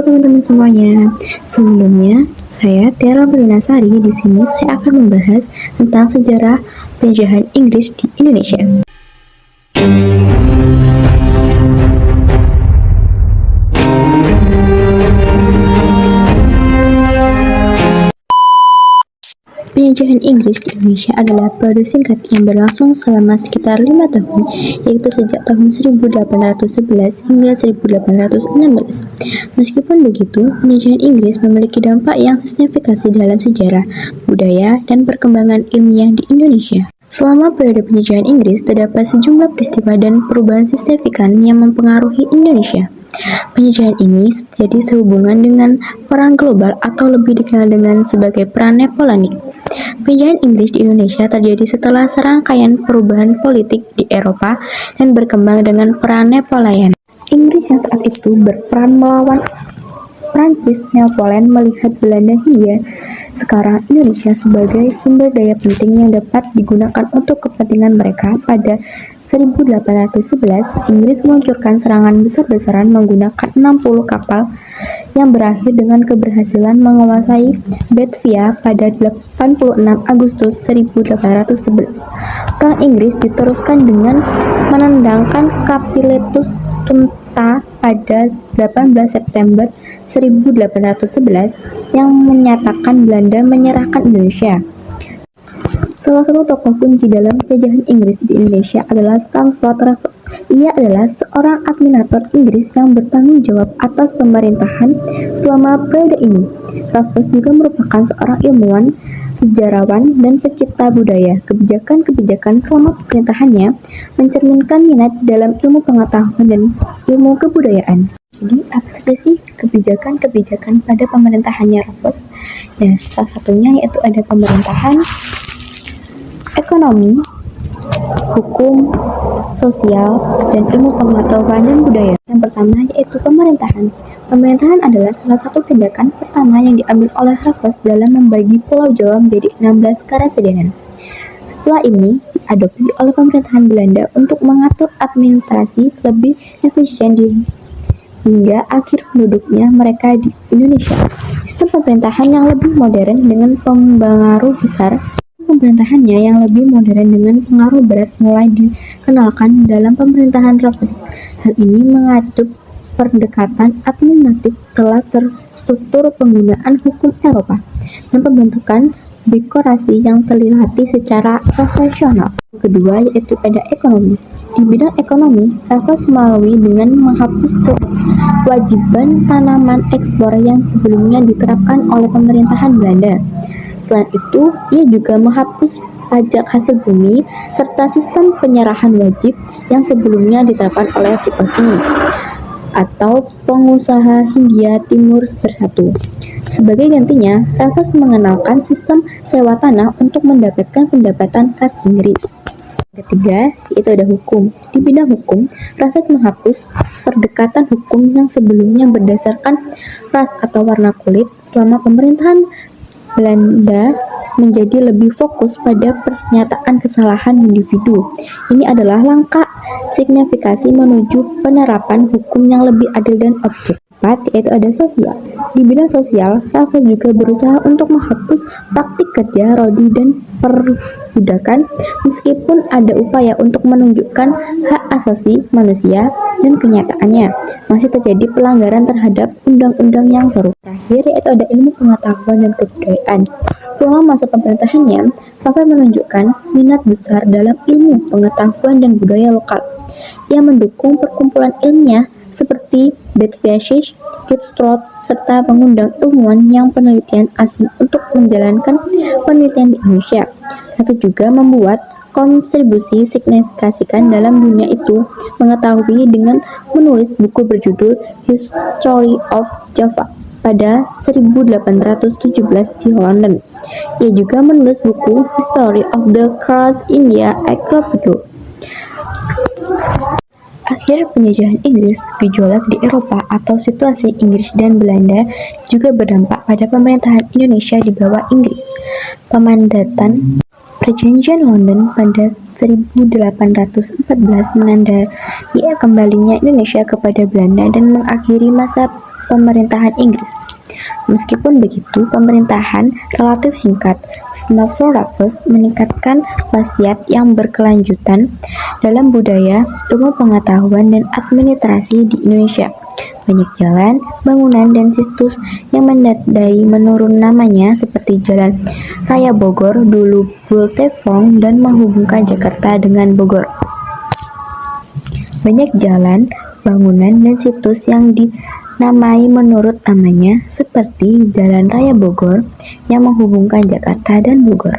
Halo teman-teman semuanya. Sebelumnya, saya Tiara Belinasari. Di sini saya akan membahas tentang sejarah penjajahan Inggris di Indonesia. Penjajahan Inggris di Indonesia adalah periode singkat yang berlangsung selama sekitar 5 tahun, yaitu sejak tahun 1811 hingga 1816. Meskipun begitu, penjajahan Inggris memiliki dampak yang signifikan dalam sejarah, budaya, dan perkembangan ilmiah di Indonesia. Selama periode penjajahan Inggris, terdapat sejumlah peristiwa dan perubahan signifikan yang mempengaruhi Indonesia. Penjajahan ini terjadi sehubungan dengan Perang Global atau lebih dikenal dengan sebagai Perang Napoleonik. Penjajahan Inggris di Indonesia terjadi setelah serangkaian perubahan politik di Eropa dan berkembang dengan Perang Napoleon. Inggris yang saat itu berperan melawan Prancis. Napoleon melihat Belanda hingga sekarang Indonesia sebagai sumber daya penting yang dapat digunakan untuk kepentingan mereka. Pada 1811, Inggris meluncurkan serangan besar-besaran menggunakan 60 kapal yang berakhir dengan keberhasilan menguasai Batavia pada 86 Agustus 1811. Perang Inggris diteruskan dengan menendangkan Kapitulasi Tunta pada 18 September 1811 yang menyatakan Belanda menyerahkan Indonesia. Salah satu tokoh kunci dalam penjajahan Inggris di Indonesia adalah Stamford Raffles. Ia adalah seorang administrator Inggris yang bertanggung jawab atas pemerintahan selama periode ini. Raffles juga merupakan seorang ilmuwan, sejarawan, dan pencipta budaya. Kebijakan-kebijakan selama pemerintahannya mencerminkan minat dalam ilmu pengetahuan dan ilmu kebudayaan. Jadi, apa saja sih kebijakan-kebijakan pada pemerintahannya Raffles? Ya, salah satunya yaitu ada pemerintahan, ekonomi, hukum, sosial, dan ilmu pengetahuan dan budaya. Yang pertama yaitu pemerintahan. Pemerintahan adalah salah satu tindakan pertama yang diambil oleh Raffles dalam membagi Pulau Jawa menjadi 16 karasidenan. Setelah ini diadopsi oleh pemerintahan Belanda untuk mengatur administrasi lebih efisien hingga akhir penduduknya mereka di Indonesia. Sistem pemerintahan yang lebih modern dengan pengaruh besar. Pemerintahannya yang lebih modern dengan pengaruh berat mulai dikenalkan dalam pemerintahan Raffles. Hal ini mengacu pendekatan administratif telah terstruktur penggunaan hukum Eropa dan pembentukan birokrasi yang terlatih secara profesional. Kedua yaitu ada ekonomi. Di bidang ekonomi, Raffles melalui dengan menghapus kewajiban tanaman ekspor yang sebelumnya diterapkan oleh pemerintahan Belanda. Selain itu, ia juga menghapus pajak hasil bumi serta sistem penyerahan wajib yang sebelumnya diterapkan oleh Pribumi atau pengusaha Hindia Timur Bersatu. Sebagai gantinya, Raffles mengenalkan sistem sewa tanah untuk mendapatkan pendapatan khas Inggris. Ketiga, yaitu ada hukum. Di bidang hukum, Raffles menghapus pendekatan hukum yang sebelumnya berdasarkan ras atau warna kulit. Selama pemerintahan Belanda menjadi lebih fokus pada pernyataan kesalahan individu. Ini adalah langkah signifikasi menuju penerapan hukum yang lebih adil dan objektif. Yaitu ada sosial. Di bidang sosial, Raffles juga berusaha untuk menghapus praktik kerja rodi dan perbudakan, meskipun ada upaya untuk menunjukkan hak asasi manusia dan kenyataannya masih terjadi pelanggaran terhadap undang-undang yang serupa. Terakhir yaitu ada ilmu pengetahuan dan kebudayaan. Selama masa pemerintahannya, Raffles menunjukkan minat besar dalam ilmu pengetahuan dan budaya lokal. Ia mendukung perkumpulan ilmiah seperti Batavia, Gitstrot, serta mengundang ilmuwan yang penelitian asing untuk menjalankan penelitian di Indonesia. Tapi juga membuat kontribusi signifikan dalam dunia itu mengetahui dengan menulis buku berjudul History of Java pada 1817 di London. Ia juga menulis buku History of the Cross India Archipelago. Akhir penjajahan Inggris, gejolak di Eropa atau situasi Inggris dan Belanda juga berdampak pada pemerintahan Indonesia di bawah Inggris. Pemandatan Perjanjian London pada 1814 menandai kembalinya Indonesia kepada Belanda dan mengakhiri masa pemerintahan Inggris. Meskipun begitu, pemerintahan relatif singkat Snefrologos meningkatkan wasiat yang berkelanjutan dalam budaya, ilmu pengetahuan, dan administrasi di Indonesia. Banyak jalan, bangunan, dan situs yang menandai menurun namanya seperti Jalan Raya Bogor, dulu Bultefong, dan menghubungkan Jakarta dengan Bogor. Banyak jalan, bangunan, dan situs yang dinamai menurut namanya seperti Jalan Raya Bogor yang menghubungkan Jakarta dan Bogor.